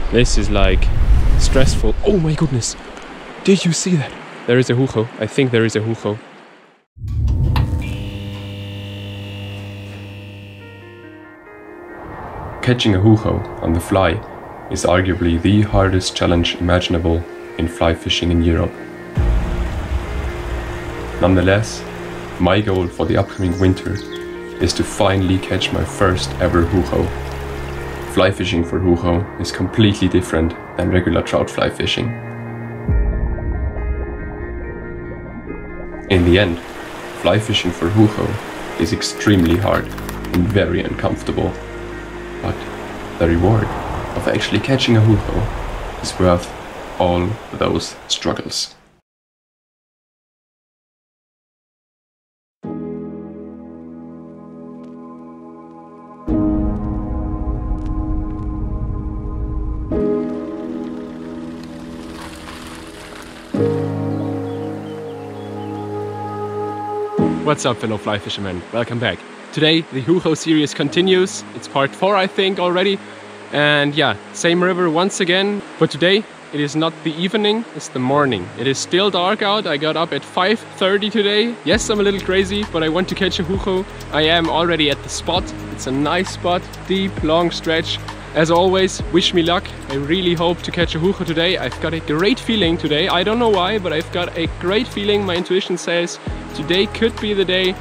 This is like stressful. Oh my goodness! Did you see that? There is a Hucho. I think there is a Hucho. Catching a Hucho on the fly is arguably the hardest challenge imaginable in fly fishing in Europe. Nonetheless, my goal for the upcoming winter is to finally catch my first ever Hucho. Fly fishing for Hucho is completely different than regular trout fly fishing. In the end, fly fishing for Hucho is extremely hard and very uncomfortable. But the reward of actually catching a Hucho is worth all those struggles. What's up, fellow fly fishermen? Welcome back. Today the Hucho series continues. It's part 4 I think already. And yeah, same river once again. But today it is not the evening, it's the morning. It is still dark out. I got up at 5:30 today. Yes, I'm a little crazy, but I want to catch a Hucho. I am already at the spot. It's a nice spot, deep, long stretch. As always, wish me luck. I really hope to catch a Hucho today. I've got a great feeling today. I don't know why, but I've got a great feeling. My intuition says today could be the day.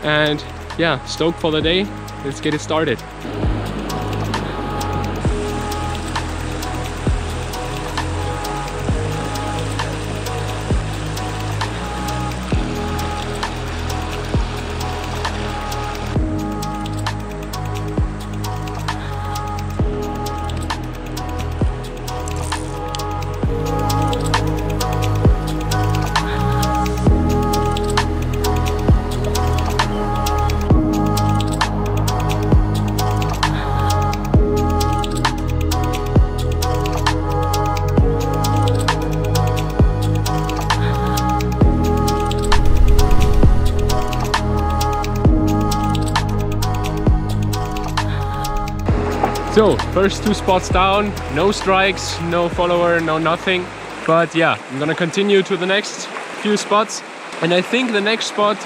And yeah, stoked for the day. Let's get it started. So, first 2 spots down, no strikes, no follower, no nothing. But yeah, I'm gonna continue to the next few spots. And I think the next spot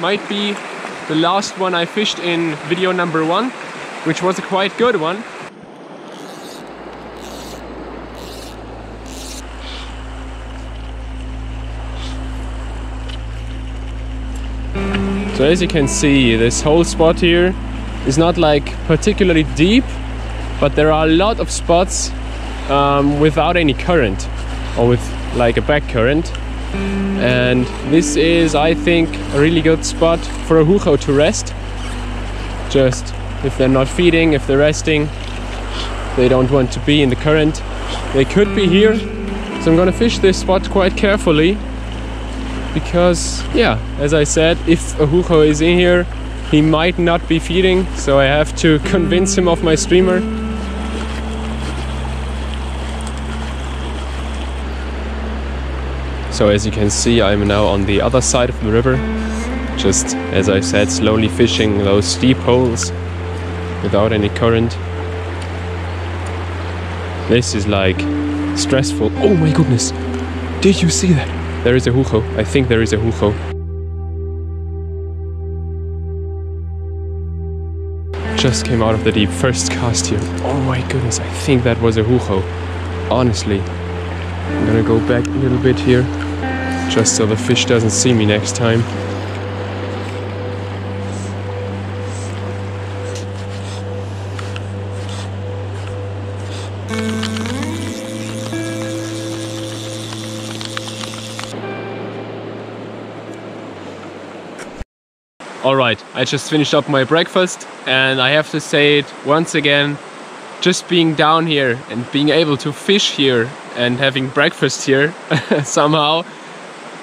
might be the last one I fished in video number 1, which was a quite good one. So as you can see, this whole spot here is not like particularly deep, but there are a lot of spots without any current or with like a back current. And this is, I think, a really good spot for a Hucho to rest. Just if they're not feeding, if they're resting, they don't want to be in the current, they could be here. So I'm gonna fish this spot quite carefully because, yeah, as I said, if a Hucho is in here, he might not be feeding, so I have to convince him of my streamer. So as you can see, I'm now on the other side of the river, just as I said, slowly fishing those steep holes without any current. This is like stressful. Oh my goodness, did you see that? There is a Hucho. I think there is a Hucho. Just came out of the deep, first cast here. Oh my goodness, I think that was a Hucho. Honestly, I'm gonna go back a little bit here, just so the fish doesn't see me next time. Alright, I just finished up my breakfast and I have to say it once again, just being down here and being able to fish here and having breakfast here somehow,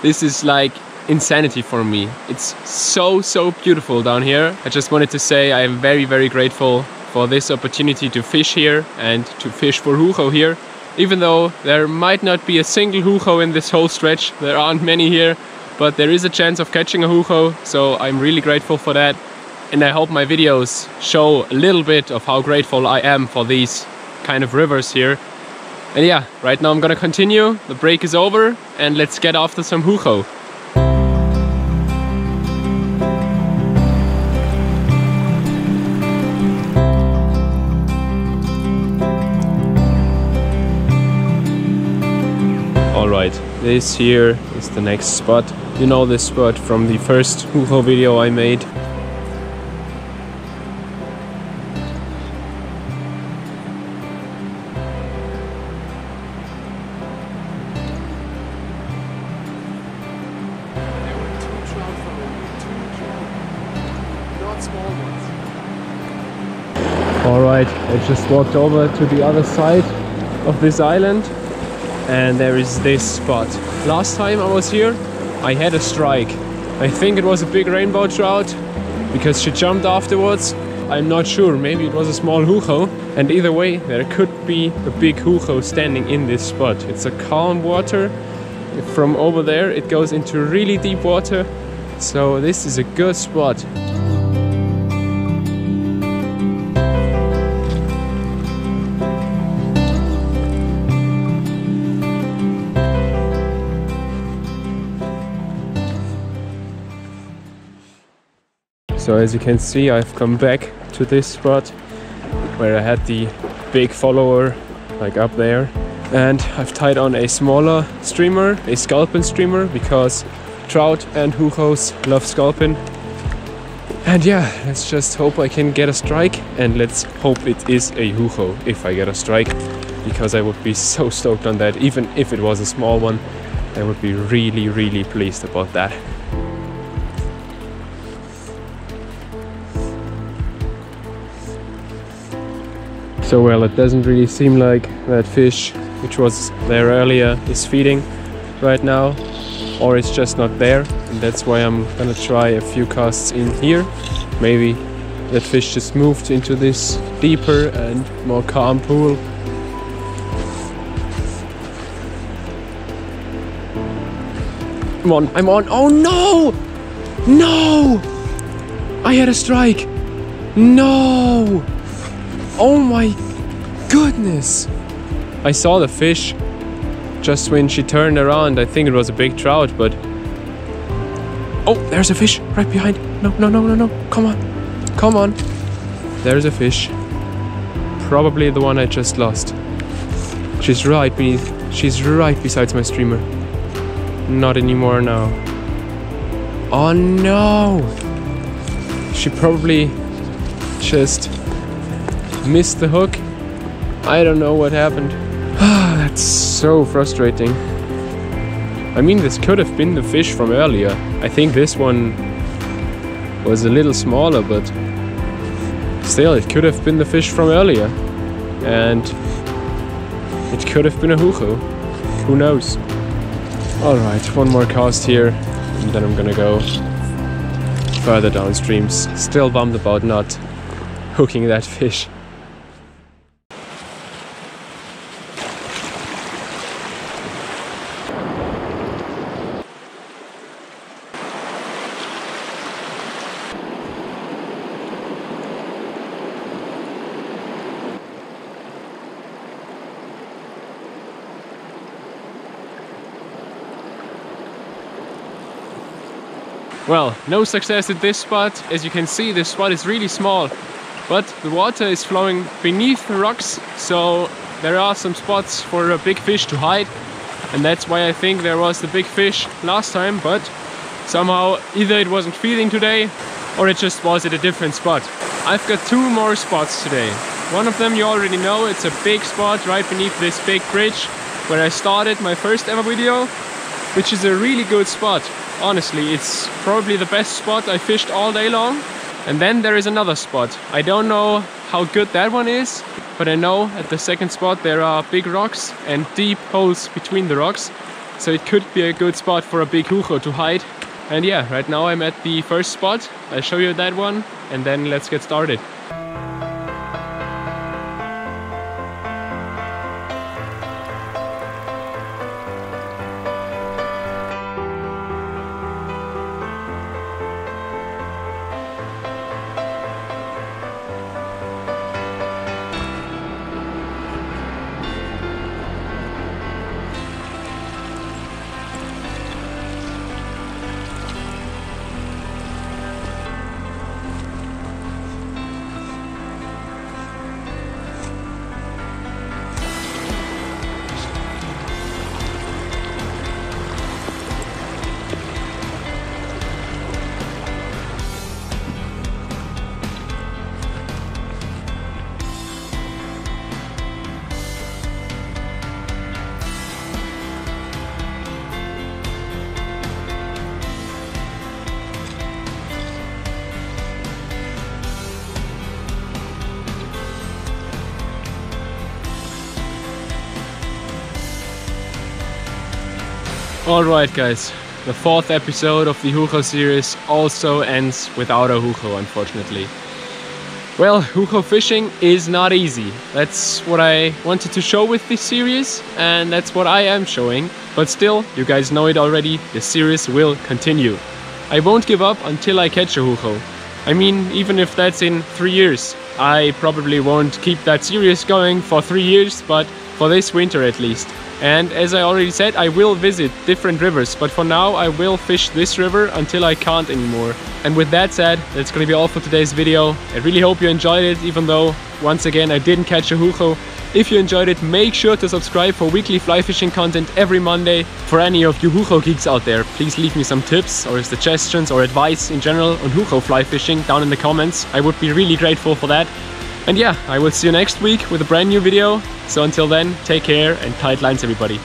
this is like insanity for me. It's so beautiful down here. I just wanted to say I am very grateful for this opportunity to fish here and to fish for Hucho here. Even though there might not be a single Hucho in this whole stretch, there aren't many here, but there is a chance of catching a Hucho, so I'm really grateful for that. And I hope my videos show a little bit of how grateful I am for these kind of rivers here. And yeah, right now I'm gonna continue. The break is over and let's get after some Hucho. Alright, this here is the next spot. You know this spot from the first Hucho video I made. Alright, I just walked over to the other side of this island and there is this spot. Last time I was here I had a strike. I think it was a big rainbow trout because she jumped afterwards. I'm not sure, maybe it was a small Hucho, and either way there could be a big Hucho standing in this spot. It's a calm water. From over there it goes into really deep water, so this is a good spot. So as you can see, I've come back to this spot where I had the big follower, like up there, and I've tied on a smaller streamer, a sculpin streamer, because trout and Huchos love sculpin. And yeah, let's just hope I can get a strike, and let's hope it is a Hucho if I get a strike, because I would be so stoked on that. Even if it was a small one, I would be really pleased about that. So well, it doesn't really seem like that fish which was there earlier is feeding right now, or it's just not there, and that's why I'm gonna try a few casts in here. Maybe that fish just moved into this deeper and more calm pool. Come on, I'm on. Oh no! No! I had a strike! No! Oh my goodness! I saw the fish just when she turned around. I think it was a big trout, but... Oh, there's a fish right behind. No. Come on. Come on. There's a fish. Probably the one I just lost. She's right beside my streamer. Not anymore now. Oh no! She probably just missed the hook. I don't know what happened. That's so frustrating. I mean, this could have been the fish from earlier. I think this one was a little smaller, but still, it could have been the fish from earlier. And it could have been a Hucho. Who knows? Alright, one more cast here, and then I'm gonna go further downstreams. Still bummed about not hooking that fish. Well, no success at this spot. As you can see, this spot is really small, but the water is flowing beneath the rocks, so there are some spots for a big fish to hide, and that's why I think there was the big fish last time, but somehow either it wasn't feeding today or it just was at a different spot. I've got two more spots today. One of them you already know. It's a big spot right beneath this big bridge where I started my first ever video, which is a really good spot. Honestly, it's probably the best spot I fished all day long. And then there is another spot. I don't know how good that one is, but I know at the second spot there are big rocks and deep holes between the rocks. So it could be a good spot for a big Hucho to hide. And yeah, right now I'm at the first spot. I'll show you that one and then let's get started. Alright guys, the 4th episode of the Hucho series also ends without a Hucho, unfortunately. Well, Hucho fishing is not easy. That's what I wanted to show with this series, and that's what I am showing. But still, you guys know it already, the series will continue. I won't give up until I catch a Hucho. I mean, even if that's in 3 years. I probably won't keep that series going for 3 years, but for this winter at least. And as I already said, I will visit different rivers, but for now I will fish this river until I can't anymore. And with that said, that's gonna be all for today's video. I really hope you enjoyed it, even though, once again, I didn't catch a Hucho. If you enjoyed it, make sure to subscribe for weekly fly fishing content every Monday. For any of you Hucho geeks out there, please leave me some tips or suggestions or advice in general on Hucho fly fishing down in the comments. I would be really grateful for that. And yeah, I will see you next week with a brand new video. So until then, take care and tight lines everybody.